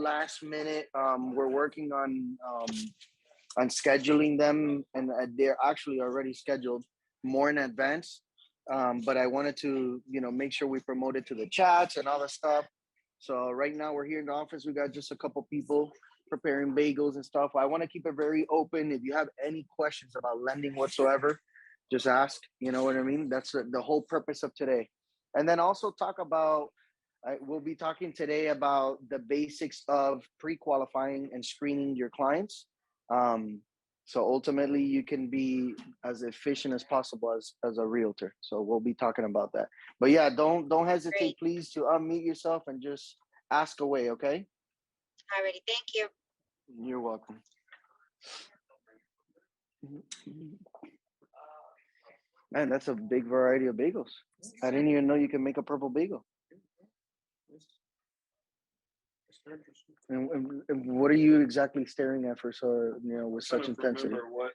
last minute. We're working on scheduling them, and they're actually already scheduled more in advance. But I wanted to, make sure we promote it to the chats and all the stuff. So right now we're here in the office. We got just a couple people preparing bagels and stuff. I want to keep it very open. If you have any questions about lending whatsoever, just ask. You know what I mean? That's the whole purpose of today. And then also talk about, we'll be talking today about the basics of pre-qualifying and screening your clients. So ultimately you can be as efficient as possible as a realtor. So we'll be talking about that. But yeah, don't hesitate, please, to unmute yourself and just ask away, okay? Alrighty, thank you. You're welcome. Man, that's a big variety of bagels. I didn't even know you can make a purple bagel. And what are you exactly staring at for so, with such intensity? What?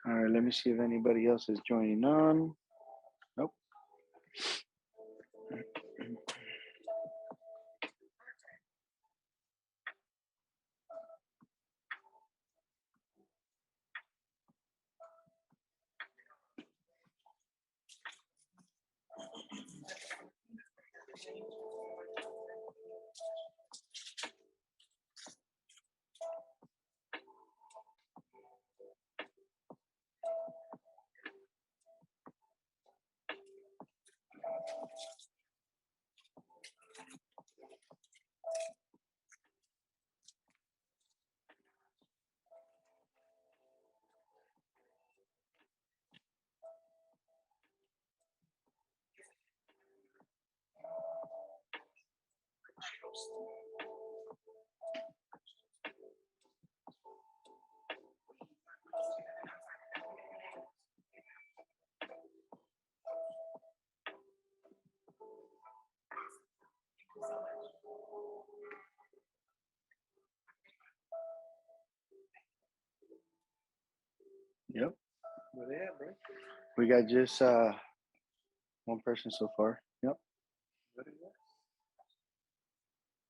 All right, let me see if anybody else is joining on. Nope. Yep. We got just one person so far. Yep.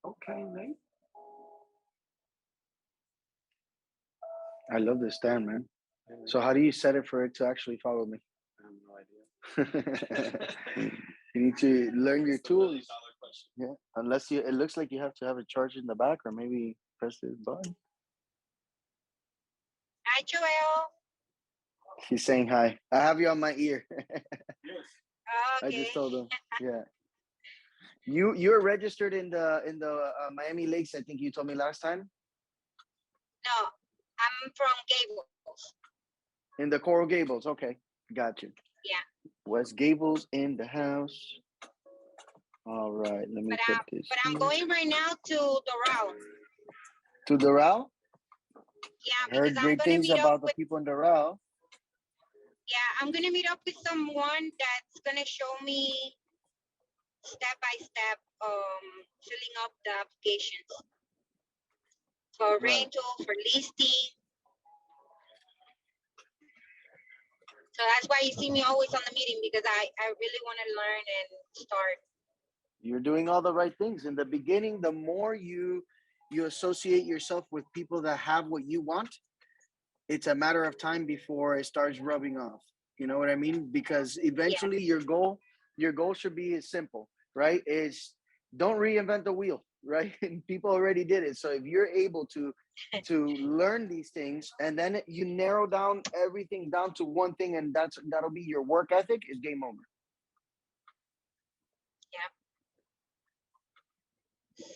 Okay, mate. I love this stand, man. So how do you set it for it to actually follow me? I have no idea. You need to learn your tools. Yeah, unless it looks like you have to have it charged in the back, or maybe press this button. Hi, Joel. He's saying hi. I have you on my ear. Okay. I just told him. Yeah. You're registered in the Miami Lakes. I think you told me last time. No, I'm from Gables. In the Coral Gables. Okay, got you. Yeah. West Gables in the house. All right, let me put this. But I'm going right now to Doral. To Doral? Yeah, I heard great things about the people in Doral. Yeah, I'm gonna meet up with someone that's gonna show me step by step filling up the applications for rental, for listing. So that's why you see me always on the meeting, because I really want to learn and start. You're doing all the right things. In the beginning, the more you associate yourself with people that have what you want, it's a matter of time before it starts rubbing off. You know what I mean? Because eventually your goal should be simple, right? Is don't reinvent the wheel. right? And people already did it. So if you're able to learn these things and then you narrow down everything down to one thing, and that'll be your work ethic, is game over. Yeah.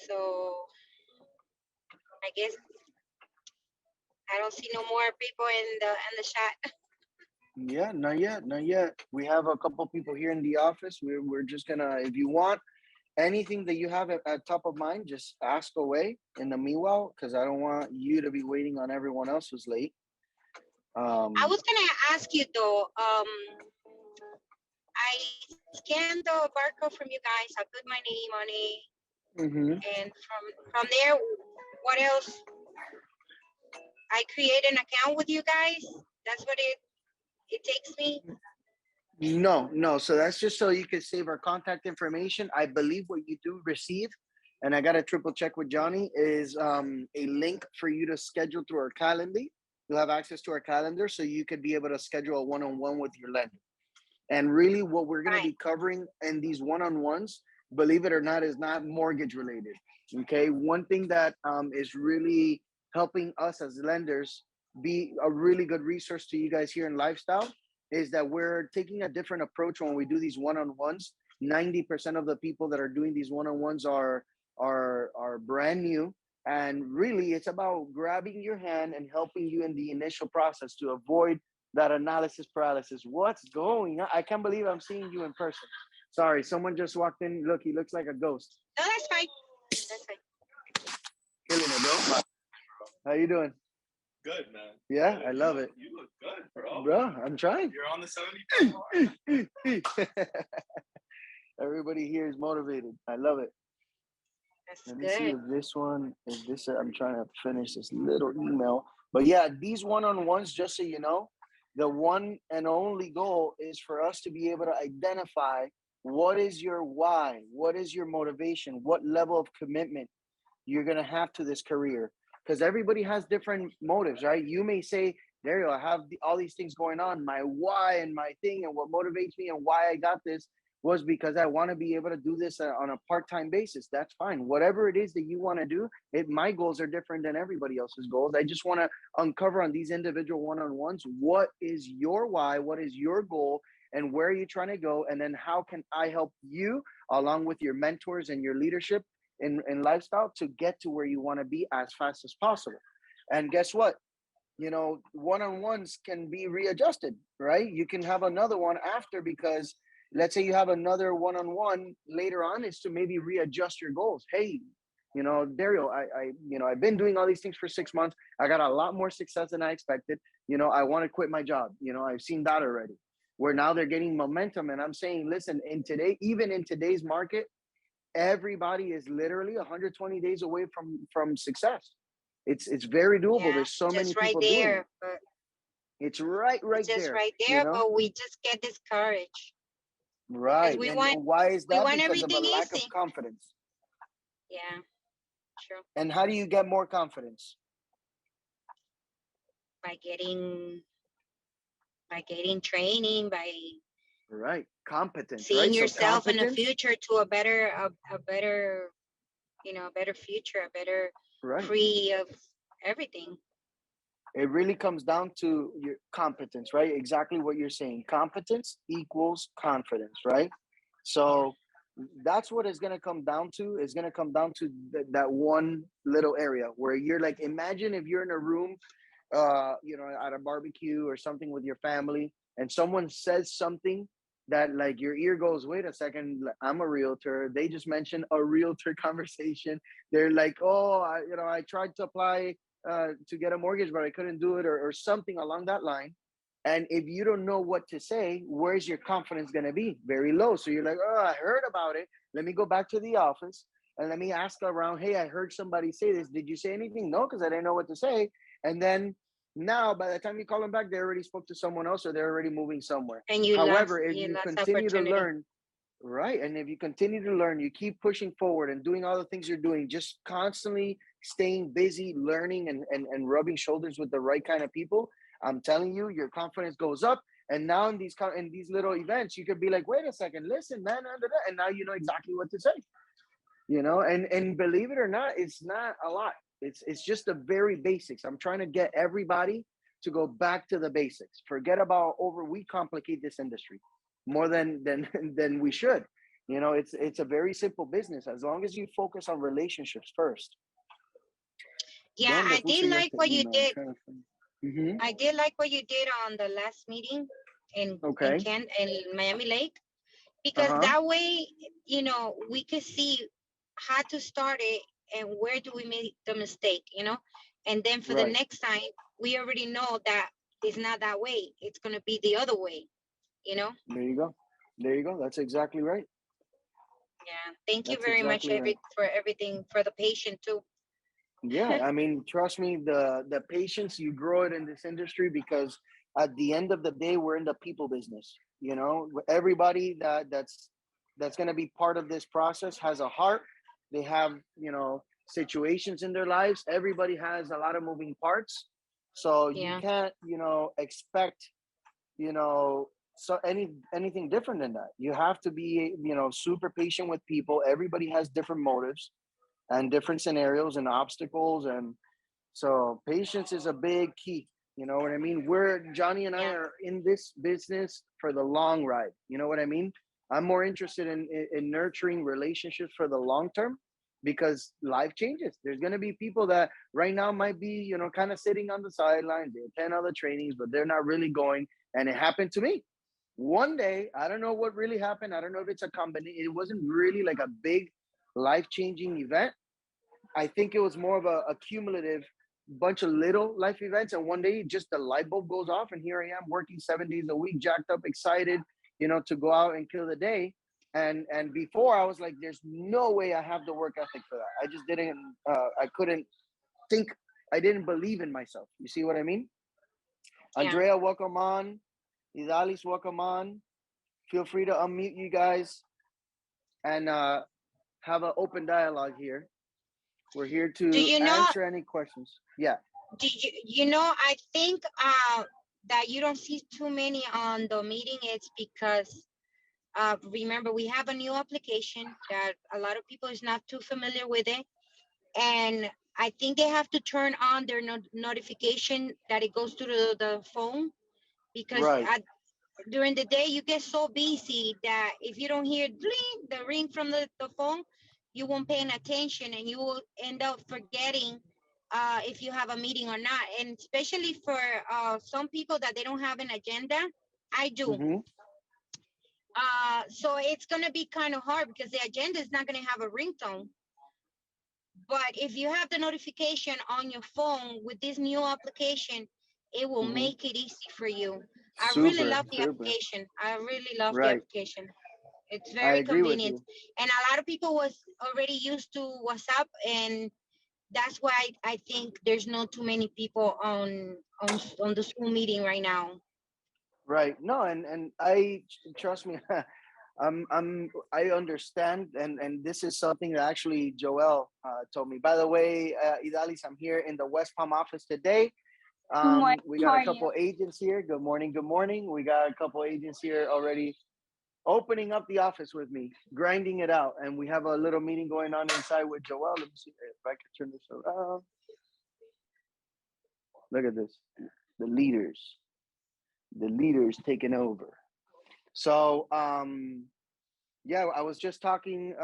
So I guess I don't see no more people in the chat. Yeah, not yet, not yet. We have a couple people here in the office. We're just gonna, if you want anything that you have at top of mind, just ask away in the meanwhile, because I don't want you to be waiting on everyone else who's late. I was gonna ask you though. I scanned the barcode from you guys. I put my name on it, mhm. and from there, what else? I create an account with you guys. That's what it takes me. No, no. So that's just so you can save our contact information. I believe what you do receive, and I got to triple check with Johnny, is a link for you to schedule through our calendar. You'll have access to our calendar, so you could be able to schedule a one-on-one with your lender. And really, what we're going to Right. be covering in these one-on-ones, believe it or not, is not mortgage related. Okay, one thing that is really helping us as lenders be a really good resource to you guys here in Lifestyle is that we're taking a different approach when we do these one-on-ones. 90% of the people that are doing these one-on-ones are brand new, and really it's about grabbing your hand and helping you in the initial process to avoid that analysis paralysis. What's going on? I can't believe I'm seeing you in person. Sorry, someone just walked in. Look, he looks like a ghost. No, that's fine. That's fine. Killing it, bro. How you doing? Good, man. Yeah, Good. I love it. You look good, bro. Bro, I'm trying. You're on the 75 mark. Everybody here is motivated. I love it. That's Let me see good. if this one is this. I'm trying to finish this little email. But yeah, these one-on-ones, just so you know, the one and only goal is for us to be able to identify what is your why, what is your motivation, what level of commitment you're going to have to this career. Because everybody has different motives, right? You may say, Dario, I have all these things going on. My why and my thing and what motivates me and why I got this was because I want to be able to do this on a part-time basis. That's fine. Whatever it is that you want to do, my goals are different than everybody else's goals. I just want to uncover on these individual one-on-ones, what is your why, what is your goal, and where are you trying to go? And then how can I help you along with your mentors and your leadership in lifestyle to get to where you want to be as fast as possible. And guess what? One-on-ones can be readjusted, right? You can have another one after, because let's say you have another one-on-one later on, is to maybe readjust your goals. Hey, Dario, I've been doing all these things for 6 months. I got a lot more success than I expected. I want to quit my job. I've seen that already, where now they're getting momentum. And I'm saying, listen, even in today's market, everybody is literally 120 days away from success. It's very doable. Yeah, There's so many just right people doing it. there. But It's right it's just there. right there, but we just get discouraged because Right. And why is we that? want Because of a everything lack of easy. confidence. Yeah, true. And how do you get more confidence? By getting training, by Right. Competence, seeing right? So yourself in the competence, future to a better a better future, a better right. free of everything. It really comes down to your competence, right? Exactly what you're saying. Competence equals confidence, right? So that's what it's going to come down to. It's going to come down to that one little area where you're like, imagine if you're in a room, at a barbecue or something with your family, and someone says something that, like, your ear goes, wait a second, I'm a realtor. They just mentioned a realtor conversation. They're like, oh, I tried to apply to get a mortgage, but I couldn't do it, or something along that line. And if you don't know what to say, where's your confidence going to be? Very low. So you're like, oh, I heard about it. Let me go back to the office and let me ask around. Hey, I heard somebody say this. Did you say anything? No, because I didn't know what to say. And then now, by the time you call them back, they already spoke to someone else, or they're already moving somewhere. And However, if you you lost continue to opportunity. learn, right, and if you continue to learn, you keep pushing forward and doing all the things you're doing, just constantly staying busy, learning, and rubbing shoulders with the right kind of people, I'm telling you, your confidence goes up. And now in these little events, you could be like, wait a second, listen, man, and now you know exactly what to say. and believe it or not, it's not a lot. It's just the very basics. I'm trying to get everybody to go back to the basics. Forget about we complicate this industry more than than we should. It's a very simple business as long as you focus on relationships first. Yeah, ¿Dónde I puse did yo like este what you email? I'm did. trying to find. Mm-hmm. I did like what you did on the last meeting in Okay. Kent and Miami Lake, because Uh-huh. that way, we could see how to start it and where do we make the mistake, and then for the Right. next time, we already know that it's not that way. It's gonna be the other way, There you go. There you go. That's exactly right. Yeah. Thank you That's very much, exactly right. for everything, for the patient too. Yeah, I mean, trust me, the patience, you grow it in this industry, because at the end of the day, we're in the people business. Everybody that's going to be part of this process has a heart. They have situations in their lives. Everybody has a lot of moving parts, so you Yeah. can't expect you know so anything different than that. You have to be super patient with people. Everybody has different motives and different scenarios and obstacles, and so patience is a big key. You know what I mean? Johnny and I Yeah. are in this business for the long ride. You know what I mean? I'm more interested in nurturing relationships for the long term, because life changes. There's going to be people that right now might be kind of sitting on the sidelines. They attend other trainings, but they're not really going. And it happened to me one day. I don't know what really happened. I don't know if it's a combination. It wasn't really like a big life changing event. I think it was more of a cumulative bunch of little life events. And one day, just the light bulb goes off, and here I am working 7 days a week, jacked up, excited, to go out and kill the day. And before, I was like, "There's no way I have the work ethic for that." I just didn't. I couldn't think. I didn't believe in myself. You see what I mean? Yeah. Andrea, welcome on. Idalis, welcome on. Feel free to unmute you guys and have an open dialogue here. We're here Do to you know? answer any questions. Yeah. I think that you don't see too many on the meeting. It's because remember, we have a new application that a lot of people is not too familiar with it, and I think they have to turn on their notification that it goes to the phone, because Right. during the day you get so busy that if you don't hear the ring from the phone, you won't pay attention, and you will end up forgetting if you have a meeting or not. And especially for some people that they don't have an agenda, I do. Mm-hmm. So it's going to be kind of hard because the agenda is not going to have a ringtone. But if you have the notification on your phone with this new application, it will Mm-hmm. make it easy for you. I really Super, love the super. application. I really love the Right. application. It's I very agree with convenient. you. And a lot of people was already used to WhatsApp, and that's why I think there's not too many people on the Zoom meeting right now. Right. No, and I trust me. I understand, and this is something that actually Joel told me. By the way, Idalis, I'm here in the West Palm office today. Good morning. We How got a are you? couple agents here. Good morning. Good morning. We got a couple agents here already opening up the office with me, grinding it out, and we have a little meeting going on inside with Joel. Let me see if I can turn this around. Look at this. The leaders. The leaders taking over. So yeah, I was just talking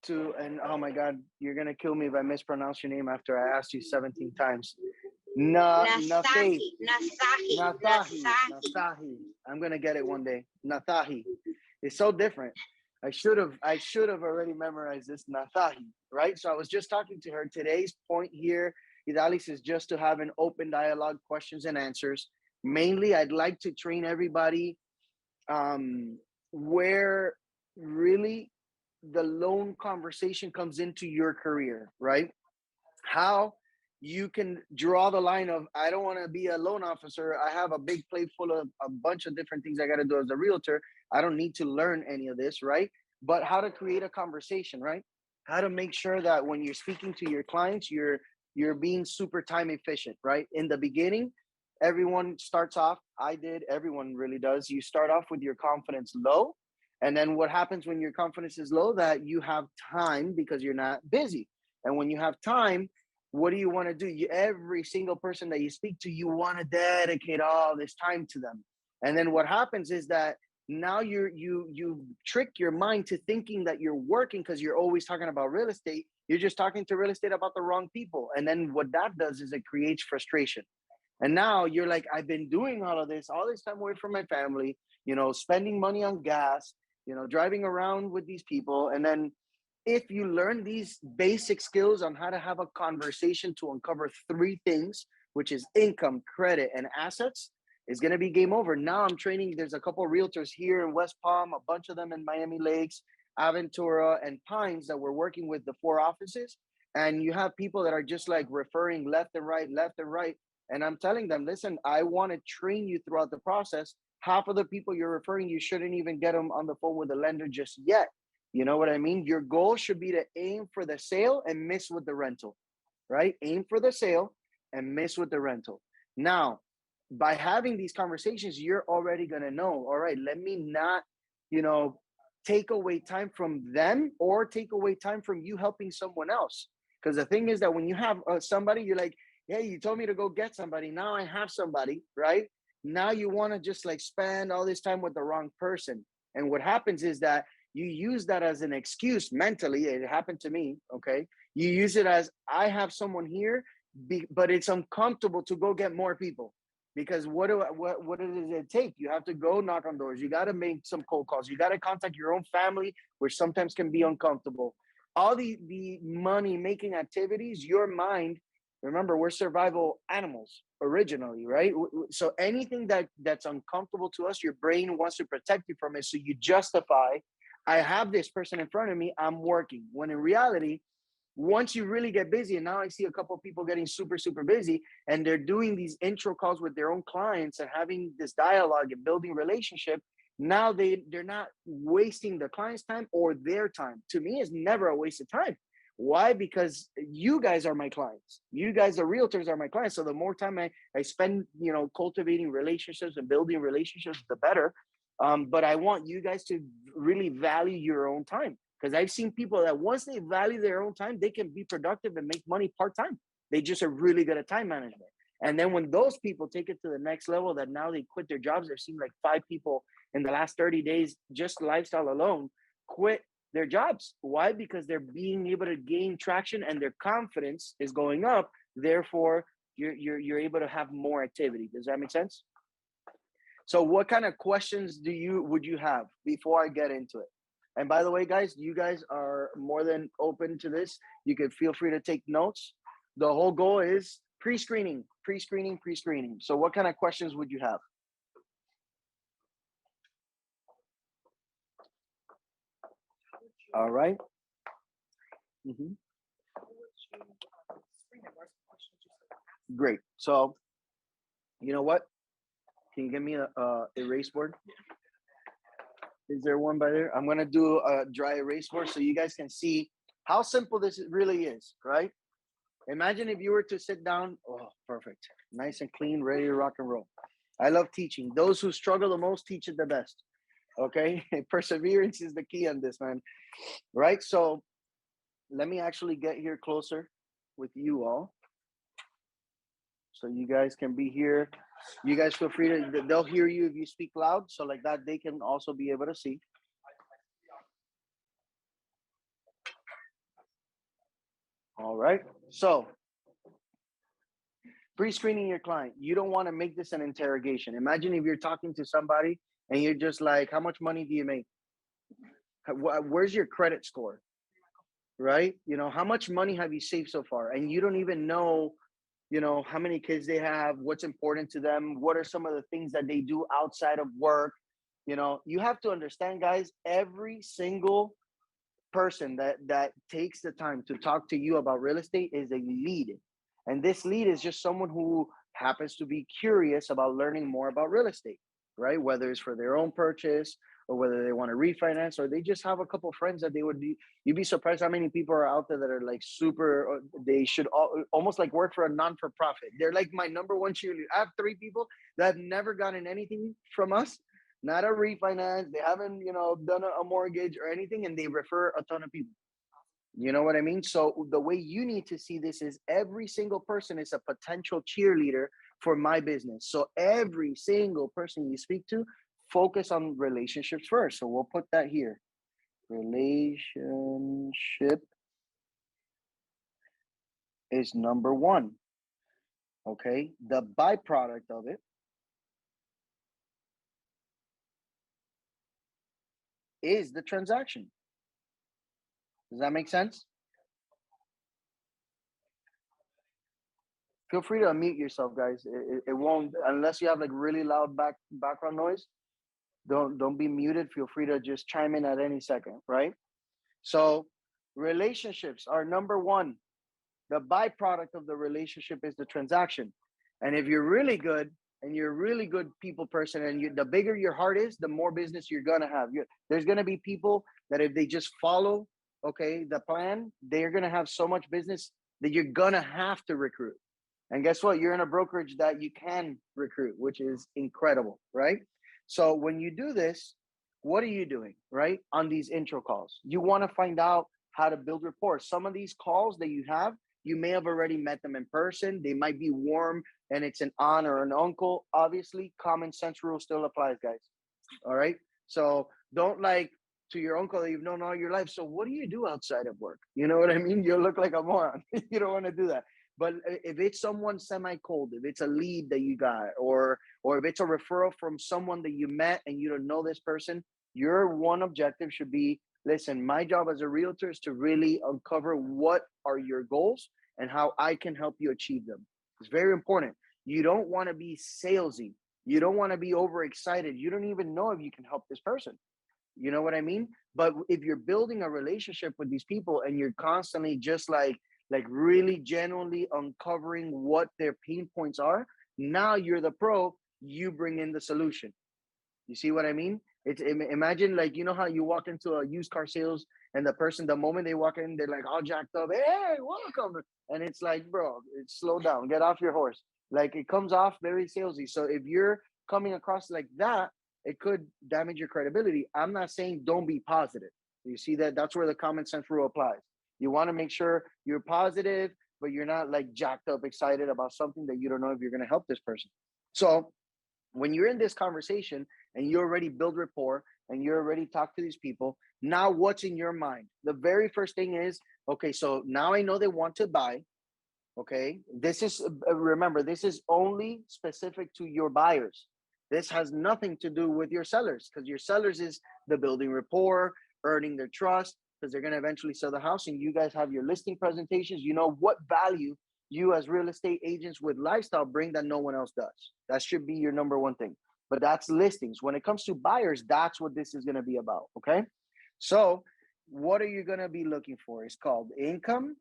to, and oh my god, you're gonna kill me if I mispronounce your name after I asked you 17 times. Nafaith. Nasahi. Nasahi. I'm gonna get it one day. Nasahi. It's so different. I should have already memorized this. Nasahi, right? So I was just talking to her. Today's point here, Idalis, is just to have an open dialogue, questions and answers. Mainly, I'd like to train everybody where really the loan conversation comes into your career, right? How you can draw the line of, I don't want to be a loan officer. I have a big plate full of a bunch of different things I got to do as a realtor. I don't need to learn any of this, right? But how to create a conversation, right? How to make sure that when you're speaking to your clients, you're being super time efficient, right? In the beginning, everyone starts off, everyone really does. You start off with your confidence low, And then what happens when your confidence is low? That you have time because you're not busy. And when you have time, what do you want to do? Every single person that you speak to, you want to dedicate all this time to them. And then what happens is that now you trick your mind to thinking that you're working because you're always talking about real estate. You're just talking to real estate about the wrong people. And then what that does is it creates frustration. And now you're like, I've been doing all this time away from my family, spending money on gas, driving around with these people. And then if you learn these basic skills on how to have a conversation to uncover three things, which is income, credit, and assets, it's going to be game over. Now I'm training. There's a couple of realtors here in West Palm, a bunch of them in Miami Lakes, Aventura, and Pines that we're working with the 4 offices. And you have people that are just like referring left and right, left and right. And I'm telling them, listen, I want to train you throughout the process. Half of the people you're referring, you shouldn't even get them on the phone with the lender just yet. You know what I mean? Your goal should be to aim for the sale and miss with the rental, right? Aim for the sale and miss with the rental. Now, by having these conversations, you're already going to know, all right, let me not, take away time from them or take away time from you helping someone else. Because the thing is that when you have somebody, you're like, hey, you told me to go get somebody. Now I have somebody, right? Now you want to just like spend all this time with the wrong person. And what happens is that you use that as an excuse mentally. It happened to me. Okay. You use it as I have someone here, but it's uncomfortable to go get more people because what does it take? You have to go knock on doors. You got to make some cold calls. You got to contact your own family, which sometimes can be uncomfortable. All the money making activities, your mind, remember, we're survival animals originally, right? So anything that's uncomfortable to us, your brain wants to protect you from it. So you justify, I have this person in front of me, I'm working. When in reality, once you really get busy, and now I see a couple of people getting super, super busy, and they're doing these intro calls with their own clients and having this dialogue and building relationship. Now they're not wasting the client's time or their time. To me, it's never a waste of time. Why? Because you guys are my clients. You guys, the realtors, are my clients. So the more time I spend, cultivating relationships and building relationships, the better. But I want you guys to really value your own time, because I've seen people that once they value their own time, they can be productive and make money part-time. They just are really good at time management. And then when those people take it to the next level, that now they quit their jobs, I've seen like 5 people in the last 30 days, just lifestyle alone, quit their jobs. Why? Because they're being able to gain traction and their confidence is going up. Therefore, you're able to have more activity. Does that make sense? So what kind of questions would you have before I get into it? And by the way, guys, you guys are more than open to this. You can feel free to take notes. The whole goal is pre-screening. So what kind of questions would you have? All right. Mm-hmm. Great. So, you know what? Can you give me a erase board? Is there one by there? I'm gonna do a dry erase board so you guys can see how simple this really is, right? Imagine if you were to sit down. Oh, perfect. Nice and clean, ready to rock and roll. I love teaching. Those who struggle the most teach it the best. Okay? Perseverance is the key on this, man. Right? So let me actually get here closer with you all, so you guys can be here. You guys feel free to, they'll hear you if you speak loud. So like that, they can also be able to see. All right. So pre-screening your client. You don't want to make this an interrogation. Imagine if you're talking to somebody and you're just like, how much money do you make? Where's your credit score? Right? How much money have you saved so far? And you don't even know, how many kids they have, what's important to them, what are some of the things that they do outside of work. You have to understand, guys, every single person that takes the time to talk to you about real estate is a lead. And this lead is just someone who happens to be curious about learning more about real estate, right? Whether it's for their own purchase or whether they want to refinance, or they just have a couple of friends that they would be, you'd be surprised how many people are out there that are like super, they should almost like work for a non-for-profit. They're like my number one cheerleader. I have 3 people that have never gotten anything from us, not a refinance. They haven't, done a mortgage or anything, and they refer a ton of people. You know what I mean? So the way you need to see this is every single person is a potential cheerleader for my business. So every single person you speak to, focus on relationships first. So we'll put that here. Relationship is number one. Okay. The byproduct of it is the transaction. Does that make sense? Feel free to unmute yourself, guys. It won't, unless you have like really loud background noise. Don't be muted. Feel free to just chime in at any second, right? So relationships are number one. The byproduct of the relationship is the transaction. And if you're really good and you're a really good people person, and the bigger your heart is, the more business you're gonna have. There's gonna be people that if they just follow, okay, the plan, they're gonna have so much business that you're gonna have to recruit. And guess what? You're in a brokerage that you can recruit, which is incredible, right? So when you do this, what are you doing, right? On these intro calls, you want to find out how to build rapport. Some of these calls that you have, you may have already met them in person. They might be warm and it's an aunt or an uncle. Obviously, common sense rule still applies, guys. All right. So don't like to your uncle that you've known all your life. So what do you do outside of work? You know what I mean? You look like a moron. You don't want to do that. But if it's someone semi-cold, if it's a lead that you got, or if it's a referral from someone that you met and you don't know this person, your one objective should be, listen, my job as a realtor is to really uncover what are your goals and how I can help you achieve them. It's very important. You don't want to be salesy. You don't want to be overexcited. You don't even know if you can help this person. You know what I mean? But if you're building a relationship with these people and you're constantly just like really genuinely uncovering what their pain points are, now you're the pro, you bring in the solution. You see what I mean? Imagine, like, you know how you walk into a used car sales and the person, the moment they walk in, they're like all jacked up, hey, welcome. And it's like, bro, slow down, get off your horse. Like, it comes off very salesy. So if you're coming across like that, it could damage your credibility. I'm not saying don't be positive. You see that? That's where the common sense rule applies. You want to make sure you're positive, but you're not like jacked up, excited about something that you don't know if you're going to help this person. So when you're in this conversation and you already build rapport and you already talk to these people, now what's in your mind? The very first thing is, okay, so now I know they want to buy. Okay, this is, remember, this is only specific to your buyers. This has nothing to do with your sellers, because your sellers is the building rapport, earning their trust, because they're going to eventually sell the house, and you guys have your listing presentations. You know what value you as real estate agents with lifestyle bring that no one else does. That should be your number one thing. But that's listings. When it comes to buyers, that's what this is going to be about. Okay, so what are you going to be looking for? It's called income,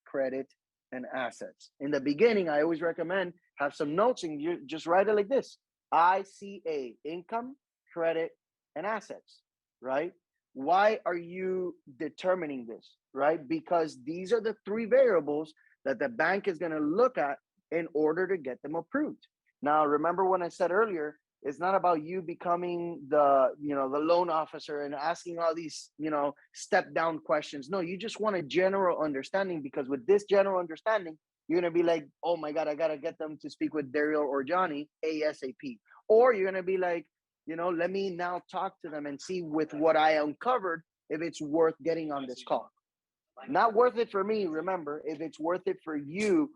credit, and assets. In the beginning, I always recommend have some notes and you just write it like this: ICA, income, credit, and assets, right? Why are you determining this, right? Because these are the three variables that the bank is going to look at in order to get them approved. Now, remember when I said earlier, it's not about you becoming the loan officer and asking all these step down questions. No, you just want a general understanding, because with this general understanding, you're going to be like, oh my god, I got to get them to speak with Daryl or Johnny ASAP. Or you're going to be like, let me now talk to them and see with what I uncovered if it's worth getting on this call. Not worth it for me, remember, if it's worth it for you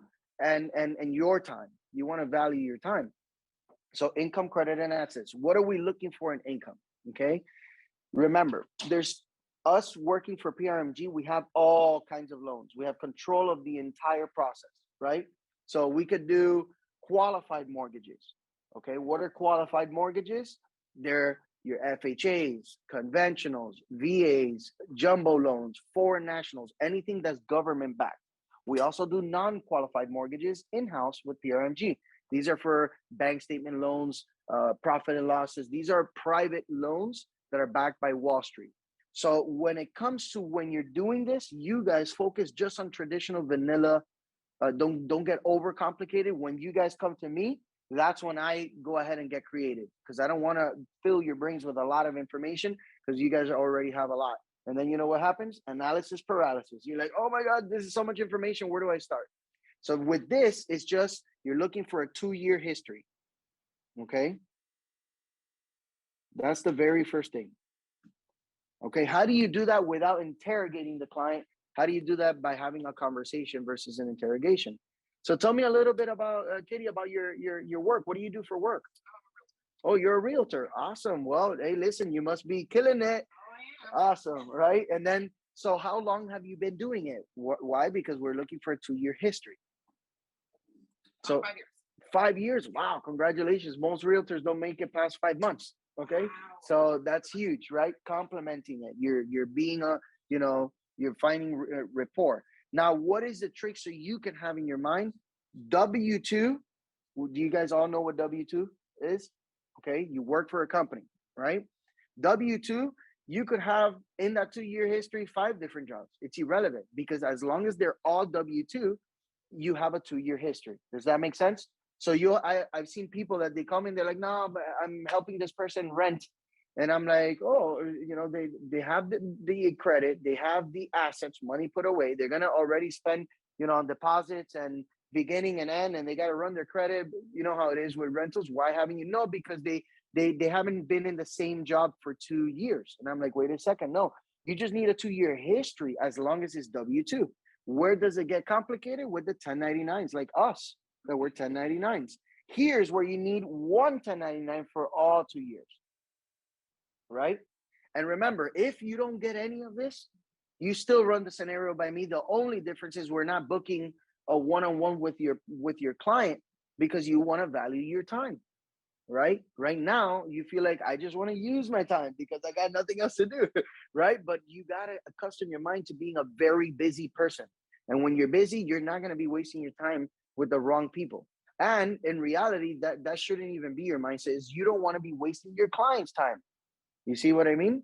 and your time. You want to value your time. So income, credit, and assets. What are we looking for in income? Okay. Remember, there's us working for PRMG. We have all kinds of loans. We have control of the entire process, right? So we could do qualified mortgages. Okay. What are qualified mortgages? They're your FHAs, conventionals, VAs, jumbo loans, foreign nationals, anything that's government backed. We also do non-qualified mortgages in-house with PRMG. These are for bank statement loans, profit and losses. These are private loans that are backed by Wall Street. So when it comes to when you're doing this, you guys focus just on traditional vanilla. Don't get overcomplicated. When you guys come to me, that's when I go ahead and get creative, because I don't want to fill your brains with a lot of information, because you guys already have a lot. And then you know what happens? Analysis paralysis. You're like, oh my God, this is so much information. Where do I start? So with this, it's just you're looking for a 2-year history. Okay. That's the very first thing. Okay. How do you do that without interrogating the client? How do you do that? By having a conversation versus an interrogation. So tell me a little bit about Kitty, about your work. What do you do for work? Oh, you're a realtor. Awesome. Well, hey, listen, you must be killing it. Awesome, right? And then, so how long have you been doing it? Why? Because we're looking for a 2-year history. So 5 years. 5 years. Wow, congratulations. Most realtors don't make it past 5 months. Okay, Wow. so that's huge, right? Complementing it. You're being a, you're finding rapport. Now, what is the trick so you can have in your mind? W-2. Do you guys all know what W-2 is? Okay, you work for a company, right? W-2, you could have in that 2-year history 5 different jobs. It's irrelevant, because as long as they're all W-2, you have a 2-year history. Does that make sense? So I've seen people that they come in, they're like, no, but I'm helping this person rent. And I'm like, oh, they have the credit, they have the assets, money put away. They're gonna already spend, on deposits and beginning and end, and they got to run their credit. You know how it is with rentals. Why haven't you? No, because they haven't been in the same job for 2 years. And I'm like, wait a second, no, you just need a 2-year history as long as it's W-2. Where does it get complicated? With the 1099s, like us, that we're 1099s. Here's where you need one 1099 for all 2 years, right? And remember, if you don't get any of this, you still run the scenario by me. The only difference is we're not booking a one-on-one with your client, because you want to value your time, right? Right now, you feel like I just want to use my time because I got nothing else to do, right? But you got to accustom your mind to being a very busy person. And when you're busy, you're not going to be wasting your time with the wrong people. And in reality, that shouldn't even be your mindset, is you don't want to be wasting your client's time. You see what I mean?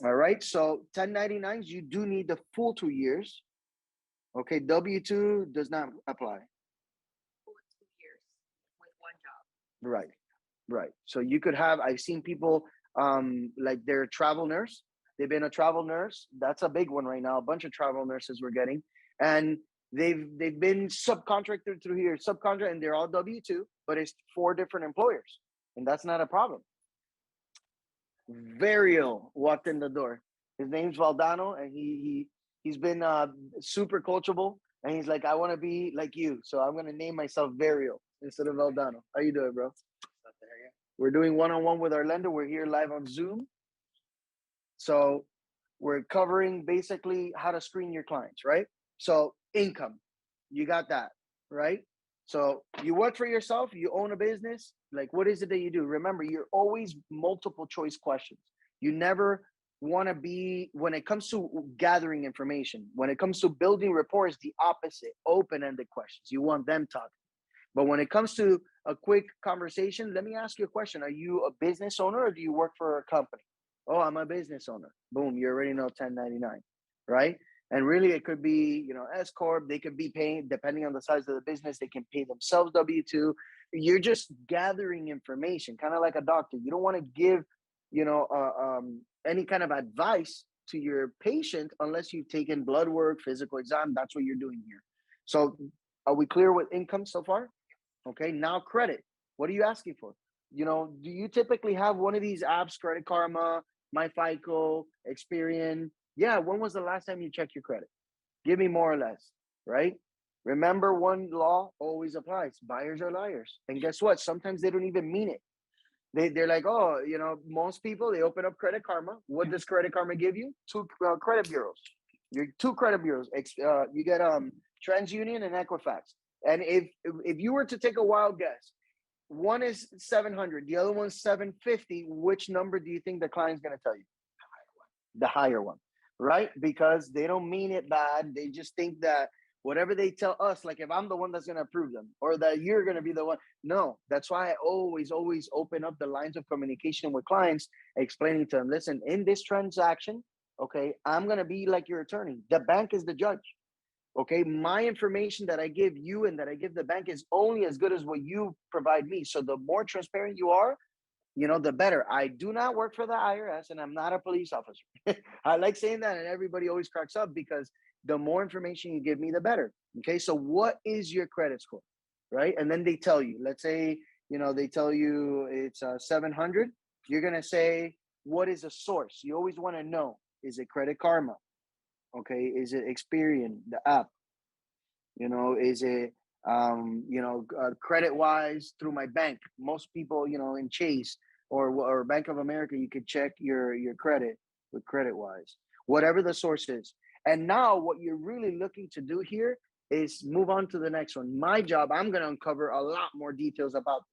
All right. So 1099s, you do need the full 2 years. Okay. W-2 does not apply. Full 2 years with one job. Right. Right. So you could have, I've seen people like they're a travel nurse. They've been a travel nurse. That's a big one right now. A bunch of travel nurses we're getting. And they've been subcontracted through here, subcontract, and they're all W-2, but it's 4 different employers. And that's not a problem. Varial walked in the door. His name's Valdano, and he's been super coachable. And he's like, I want to be like you, so I'm gonna name myself Varial instead of Valdano. How you doing, bro? We're doing one-on-one with our lender. We're here live on Zoom. So we're covering basically how to screen your clients, right? So income, you got that, right? So you work for yourself, you own a business. Like, what is it that you do? Remember, you're always multiple choice questions. You never want to be, when it comes to gathering information, when it comes to building rapport, it's the opposite, open-ended questions. You want them talking. But when it comes to a quick conversation, let me ask you a question. Are you a business owner or do you work for a company? Oh, I'm a business owner. Boom, you already know 1099, right? And really, it could be, S corp. They could be paying, depending on the size of the business, they can pay themselves W-2. You're just gathering information, kind of like a doctor. You don't want to give, any kind of advice to your patient unless you've taken blood work, physical exam. That's what you're doing here. So, are we clear with income so far? Okay, now credit. What are you asking for? Do you typically have one of these apps, Credit Karma, MyFICO, Experian? Yeah, when was the last time you checked your credit? Give me more or less, right? Remember, one law always applies. Buyers are liars. And guess what? Sometimes they don't even mean it. They're like, oh, most people, they open up Credit Karma. What does Credit Karma give you? 2 credit bureaus. Your 2 credit bureaus. You get TransUnion and Equifax. And if you were to take a wild guess, one is 700, the other one's 750, which number do you think the client's going to tell you? The higher one, right? Because they don't mean it bad. They just think that whatever they tell us, like if I'm the one that's going to approve them or that you're going to be the one. No, that's why I always open up the lines of communication with clients, explaining to them, listen, in this transaction, okay, I'm going to be like your attorney. The bank is the judge. Okay, my information that I give you and that I give the bank is only as good as what you provide me. So the more transparent you are, the better. I do not work for the IRS and I'm not a police officer. I like saying that, and everybody always cracks up because the more information you give me, the better. Okay, so what is your credit score, right? And then they tell you, let's say, they tell you it's 700. You're gonna say, what is a source? You always want to know, is it Credit Karma? Okay, is it Experian, the app? Is it credit wise through my bank? Most people, in Chase or Bank of America, you could check your credit with credit wise, whatever the source is. And now what you're really looking to do here is move on to the next one. My job, I'm going to uncover a lot more details about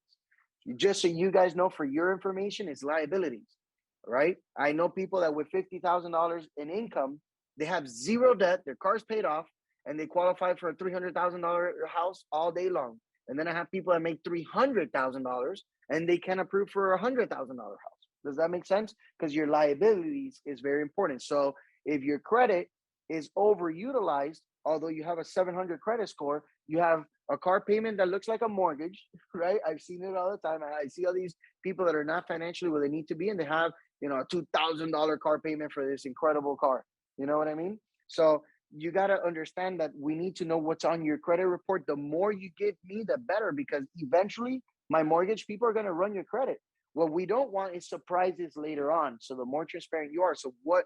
this. Just so you guys know, for your information, is liabilities, right? I know people that with $50,000 in income, they have zero debt, their car's paid off, and they qualify for a $300,000 house all day long. And then I have people that make $300,000 and they can approve for a $100,000 house. Does that make sense? Because your liabilities is very important. So if your credit is overutilized, although you have a 700 credit score, you have a car payment that looks like a mortgage, right? I've seen it all the time. I see all these people that are not financially where they need to be, and they have, a $2,000 car payment for this incredible car. You know what I mean? So you got to understand that we need to know what's on your credit report. The more you give me, the better, because eventually my mortgage people are going to run your credit. What we don't want is surprises later on. So the more transparent you are. So what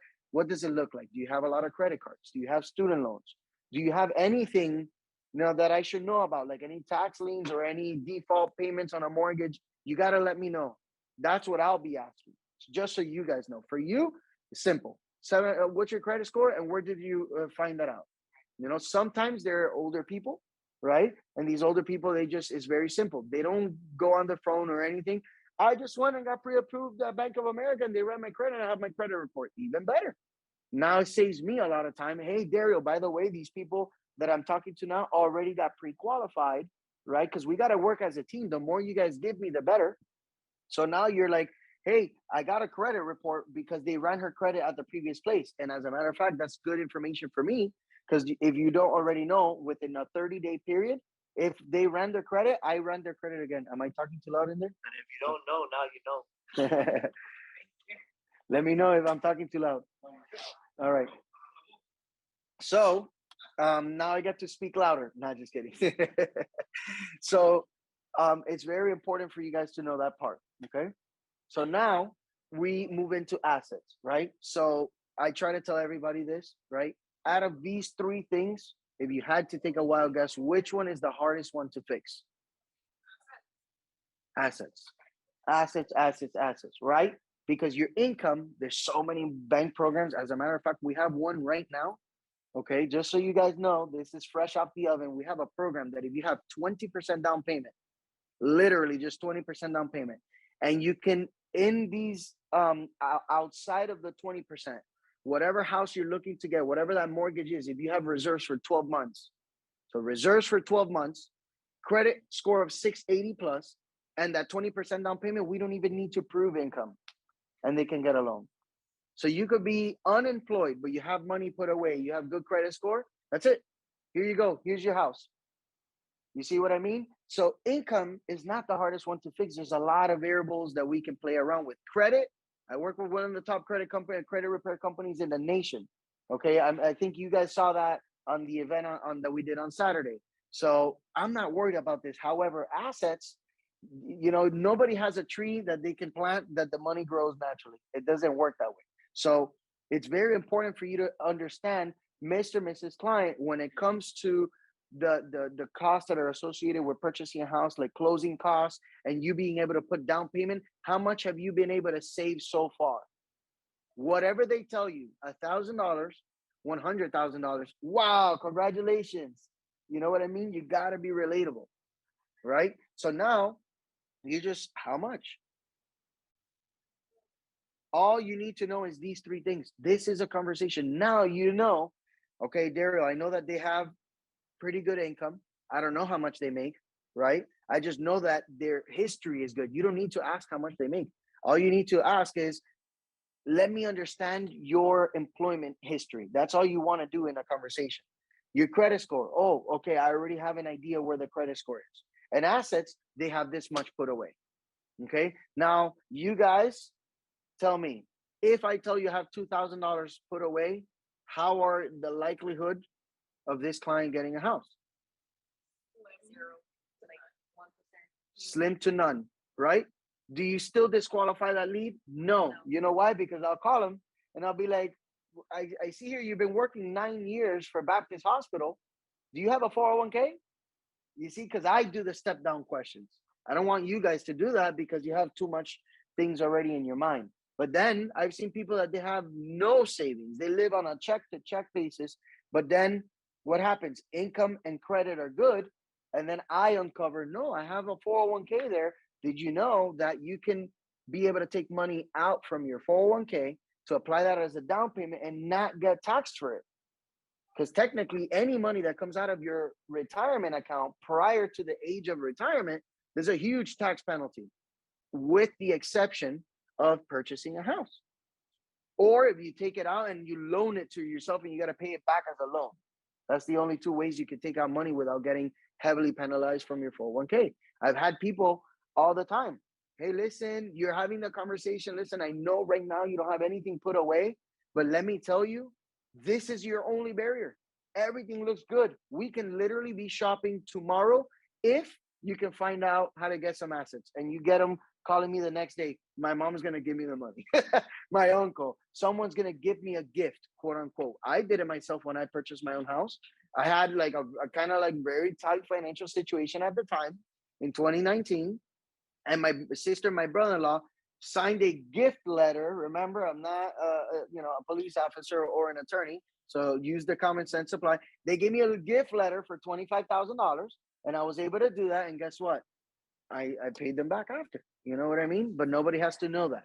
does it look like? Do you have a lot of credit cards? Do you have student loans? Do you have anything that I should know about, like any tax liens or any default payments on a mortgage? You got to let me know. That's what I'll be asking, just so you guys know. For you, it's simple. What's your credit score, and where did you find that out? Sometimes they're older people, right? And these older people, it's very simple. They don't go on the phone or anything. I just went and got pre-approved at Bank of America, and they ran my credit, and I have my credit report. Even better. Now it saves me a lot of time. Hey, Dario, by the way, these people that I'm talking to now already got pre-qualified, right? Because we got to work as a team. The more you guys give me, the better. So now you're like, hey, I got a credit report because they ran her credit at the previous place. And as a matter of fact, that's good information for me, because if you don't already know, within a 30-day period, if they ran their credit, I ran their credit again. Am I talking too loud in there? And if you don't know, now you know. Let me know if I'm talking too loud. All right. So now I get to speak louder. Not just kidding. So it's very important for you guys to know that part. Okay. So now we move into assets, right? So I try to tell everybody this, right? Out of these three things, if you had to take a wild guess, which one is the hardest one to fix? Assets, assets, assets, assets, right? Because your income, there's so many bank programs. As a matter of fact, we have one right now. Okay, just so you guys know, this is fresh off the oven. We have a program that if you have 20% down payment, literally just 20% down payment, and you can, in these outside of the 20%, whatever house you're looking to get, whatever that mortgage is, if you have reserves for 12 months, so reserves for 12 months, credit score of 680 plus, and that 20% down payment, we don't even need to prove income, and they can get a loan. So you could be unemployed, but you have money put away, you have good credit score, that's it. Here you go, here's your house. You see what I mean? So income is not the hardest one to fix. There's a lot of variables that we can play around with. Credit, I work with one of the top credit repair companies in the nation. Okay, I think you guys saw that on the event on that we did on Saturday. So I'm not worried about this. However, assets, nobody has a tree that they can plant that the money grows naturally. It doesn't work that way. So it's very important for you to understand, Mr. and Mrs. Client, when it comes to the costs that are associated with purchasing a house, like closing costs and you being able to put down payment, how much have you been able to save so far? Whatever they tell you, $1,000, $100,000, wow, congratulations. You know what I mean? You got to be relatable, right? So now how much? All you need to know is these three things. This is a conversation. Now okay, Dario, I know that they have pretty good income. I don't know how much they make, right? I just know that their history is good. You don't need to ask how much they make. All you need to ask is, let me understand your employment history. That's all you want to do in a conversation. Your credit score. Oh, okay. I already have an idea where the credit score is. And assets, they have this much put away. Okay. Now, you guys tell me, if I tell you have $2,000 put away, how are the likelihood of this client getting a house? Like 0 to like 1%. Slim to none, right? Do you still disqualify that lead? No. You know why? Because I'll call him and I'll be like, I see here you've been working 9 years for Baptist Hospital. Do you have a 401k? You see, because I do the step down questions. I don't want you guys to do that because you have too much things already in your mind. But then I've seen people that they have no savings. They live on a check to check basis. But then what happens? Income and credit are good. And then I uncover, no, I have a 401k there. Did you know that you can be able to take money out from your 401k to apply that as a down payment and not get taxed for it? Because technically, any money that comes out of your retirement account prior to the age of retirement, there's a huge tax penalty, with the exception of purchasing a house. Or if you take it out and you loan it to yourself and you got to pay it back as a loan. That's the only two ways you can take out money without getting heavily penalized from your 401k. I've had people all the time. Hey, listen, you're having the conversation. Listen, I know right now you don't have anything put away, but let me tell you, this is your only barrier. Everything looks good. We can literally be shopping tomorrow if you can find out how to get some assets and you get them calling me the next day. My mom's going to give me the money. My uncle, someone's going to give me a gift, quote unquote. I did it myself when I purchased my own house. I had like a kind of like very tight financial situation at the time in 2019. And my sister, my brother-in-law, signed a gift letter. Remember, I'm not, a police officer or an attorney, so use the common sense apply. They gave me a gift letter for $25,000, and I was able to do that. And guess what? I paid them back after. You know what I mean? But nobody has to know that.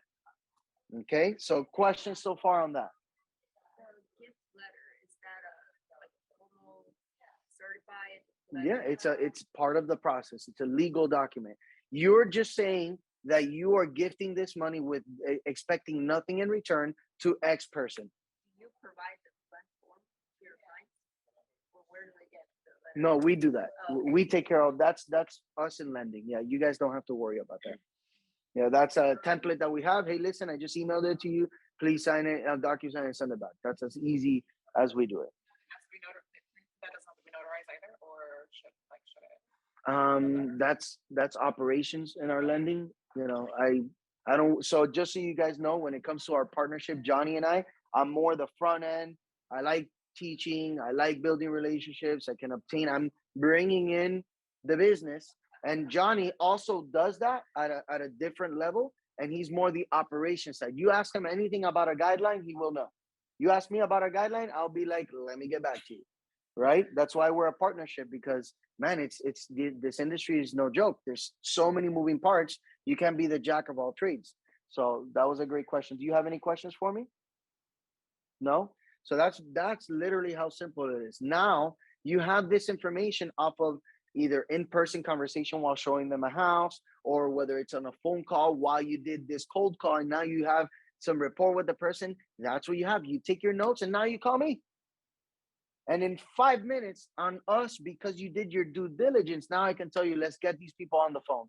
Okay. So, questions so far on that? The gift letter, is that like a formal certified Yeah, it's part of the process. It's a legal document. You're just saying that you are gifting this money with expecting nothing in return to X person. Do you provide the fund form to your clients, or where do they get the letter? No, we do that. Oh, okay. We take care of that's us in lending. Yeah, you guys don't have to worry about that. Yeah, that's a template that we have. Hey, listen, I just emailed it to you. Please sign it, DocuSign and send it back. That's as easy as we do it. Has to be that doesn't have to be notarized either, or should it? That's operations in our lending. I don't. So just so you guys know, when it comes to our partnership, Johnny and I'm more the front end. I like teaching. I like building relationships. I'm bringing in the business, and Johnny also does that at a different level, and he's more the operation side. You ask him anything about a guideline, he will know. You ask me about a guideline, I'll be like, let me get back to you. Right? That's why we're a partnership, because man, this industry is no joke. There's so many moving parts. You can't be the jack of all trades. So that was a great question. Do you have any questions for me? No? So that's literally how simple it is. Now you have this information off of either in-person conversation while showing them a house, or whether it's on a phone call while you did this cold call, and now you have some rapport with the person. That's what you have. You take your notes and now you call me. And in 5 minutes on us, because you did your due diligence, now I can tell you, let's get these people on the phone.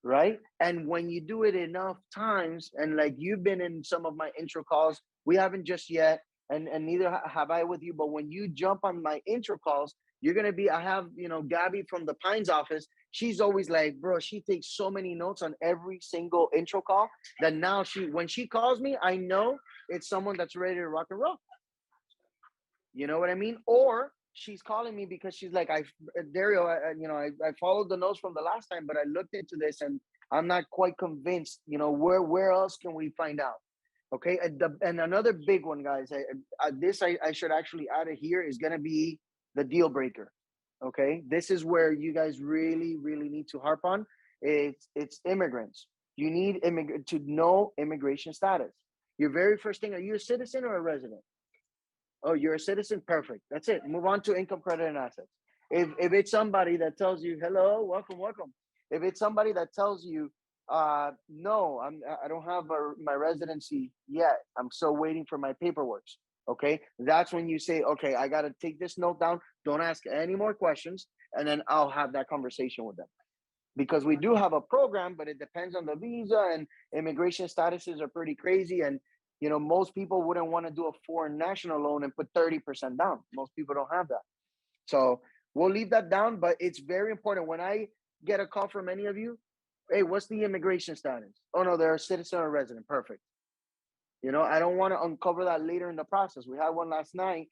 Right? And when you do it enough times, and like you've been in some of my intro calls, we haven't just yet, and neither have I with you, but when you jump on my intro calls, you're going to be, I have, Gabby from the Pines office. She's always like, bro, she takes so many notes on every single intro call that now when she calls me, I know it's someone that's ready to rock and roll. You know what I mean? Or she's calling me because she's like, Dario, I followed the notes from the last time, but I looked into this and I'm not quite convinced. Where else can we find out? Okay, and another big one, guys. I should actually add it here, is gonna be the deal breaker. Okay, this is where you guys really, really need to harp on. It's immigrants. You need to know immigration status. Your very first thing: are you a citizen or a resident? Oh, you're a citizen? Perfect. That's it. Move on to income, credit, and assets. If it's somebody that tells you, hello, welcome. If it's somebody that tells you, no, I don't have my residency yet, I'm still waiting for my paperwork. Okay, that's when you say, okay, I got to take this note down. Don't ask any more questions, and then I'll have that conversation with them. Because we do have a program, but it depends on the visa, and immigration statuses are pretty crazy. And most people wouldn't want to do a foreign national loan and put 30% down. Most people don't have that. So we'll leave that down, but it's very important. When I get a call from any of you, hey, what's the immigration status? Oh no, they're a citizen or resident. Perfect. I don't want to uncover that later in the process. We had one last night.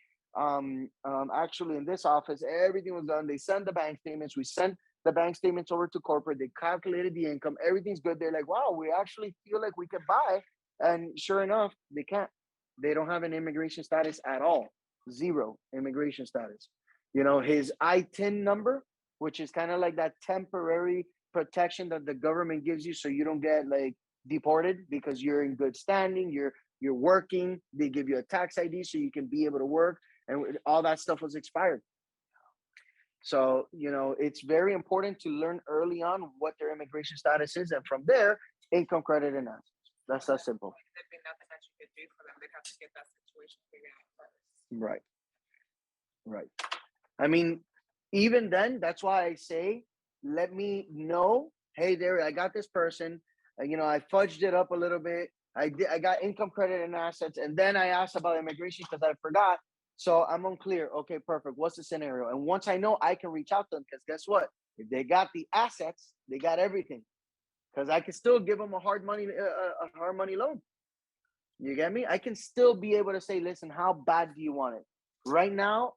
Actually, in this office, everything was done. They sent the bank statements. We sent the bank statements over to corporate. They calculated the income. Everything's good. They're like, wow, we actually feel like we could buy. And sure enough, they can't. They don't have an immigration status at all. Zero immigration status. His I-10 number, which is kind of like that temporary protection that the government gives you so you don't get like deported because you're in good standing, you're working, they give you a tax ID so you can be able to work, and all that stuff was expired. So it's very important to learn early on what their immigration status is, and from there, income, credit, and assets. That's that simple. There'd be nothing that you could do for them. They'd have to get that situation figured out first. Right. I mean, even then, that's why I say, let me know, hey, there, I got this person. I fudged it up a little bit. I got income, credit, and assets, and then I asked about immigration because I forgot. So I'm unclear. Okay, perfect. What's the scenario? And once I know, I can reach out to them, because guess what? If they got the assets, they got everything. Because I can still give them a hard money loan. You get me? I can still be able to say, listen, how bad do you want it? Right now,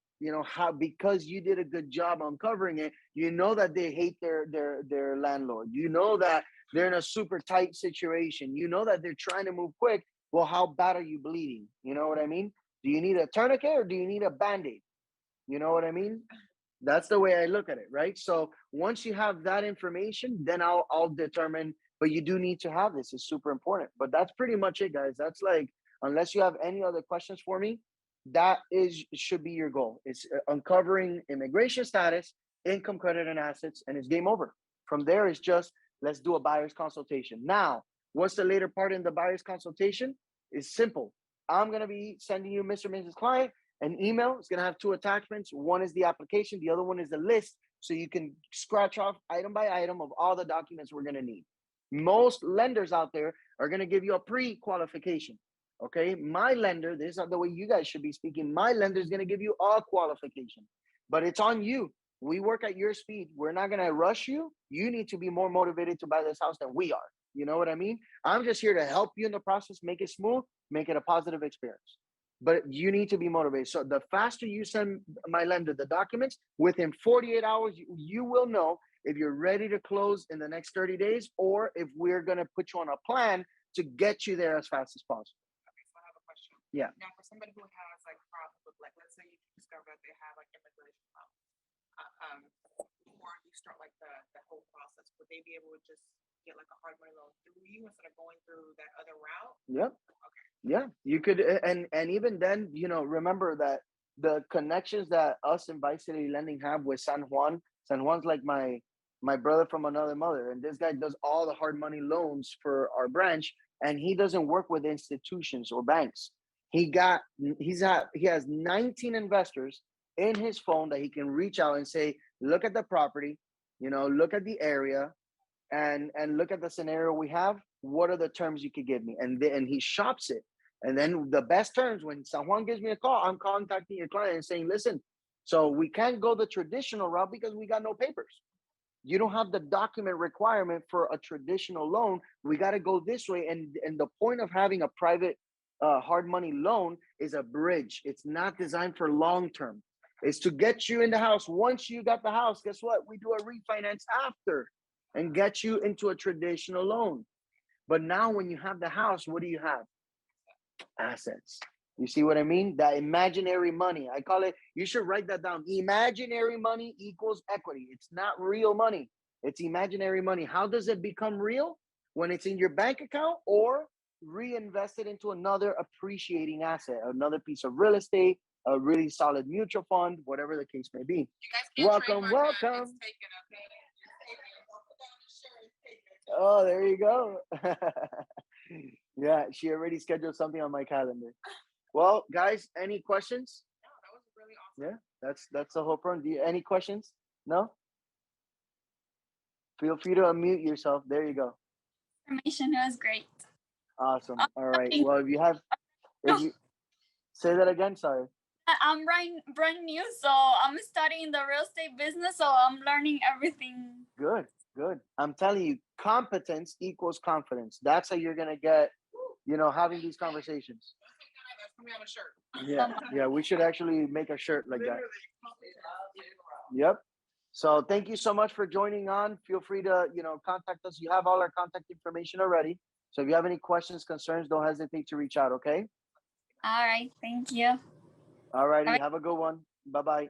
because you did a good job uncovering it, that they hate their landlord. That they're in a super tight situation. That they're trying to move quick. Well, how bad are you bleeding? You know what I mean? Do you need a tourniquet or do you need a Band-Aid? You know what I mean? That's the way I look at it, right? So once you have that information, then I'll determine. But you do need to have this. It's super important. But that's pretty much it, guys. That's like, unless you have any other questions for me, that should be your goal. It's uncovering immigration status, income, credit, and assets, and it's game over. From there, it's just, let's do a buyer's consultation. Now, what's the later part in the buyer's consultation? It's simple. I'm going to be sending you, Mr. and Mrs. Client, an email. It's going to have two attachments. One is the application. The other one is the list. So you can scratch off item by item of all the documents we're going to need. Most lenders out there are going to give you a pre-qualification. Okay, my lender, this is not the way you guys should be speaking. My lender is going to give you a qualification, but it's on you. We work at your speed. We're not going to rush you. You need to be more motivated to buy this house than we are. You know what I mean? I'm just here to help you in the process, make it smooth, make it a positive experience. But you need to be motivated. So the faster you send my lender the documents, within 48 hours, you will know if you're ready to close in the next 30 days, or if we're going to put you on a plan to get you there as fast as possible. Okay, so I have a question. Yeah. Now, for somebody who has like problems with, like, let's say you discover that they have like immigration problems, before you start like the whole process, would they be able to just get like a hard money loan through you instead of going through that other route? Yep. Okay. Yeah, you could, and even then, remember that the connections that us in Vice City Lending have with San Juan. San Juan's like my brother from another mother, and this guy does all the hard money loans for our branch, and he doesn't work with institutions or banks. He has 19 investors in his phone that he can reach out and say, look at the property, look at the area, and look at the scenario we have. What are the terms you could give me? And he shops it. And then the best terms, when San Juan gives me a call, I'm contacting your client and saying, listen, so we can't go the traditional route because we got no papers. You don't have the document requirement for a traditional loan. We got to go this way. And the point of having a private hard money loan is a bridge. It's not designed for long term. It's to get you in the house. Once you got the house, guess what? We do a refinance after and get you into a traditional loan. But now when you have the house, what do you have? Assets. You see what I mean? That imaginary money. I call it, you should write that down. Imaginary money equals equity. It's not real money. It's imaginary money. How does it become real? When it's in your bank account or reinvested into another appreciating asset, another piece of real estate, a really solid mutual fund, whatever the case may be. You guys can't Welcome. It's taken, okay? Oh, there you go. Yeah, she already scheduled something on my calendar. Well, guys, any questions? No, that was really awesome. Yeah, that's the whole program. Any questions? No? Feel free to unmute yourself. There you go. Information was great. Awesome. I'm All right. starting- Well, if you say that again, sorry. I'm brand new, so I'm studying the real estate business, so I'm learning everything. Good, good. I'm telling you, competence equals confidence. That's how you're gonna get, having these conversations. That's gonna be on a shirt. Yeah, yeah. We should actually make a shirt like that. Literally. Yep. So thank you so much for joining on. Feel free to, contact us. You have all our contact information already. So if you have any questions, concerns, don't hesitate to reach out, okay? All right, thank you. All righty. Have a good one. Bye-bye.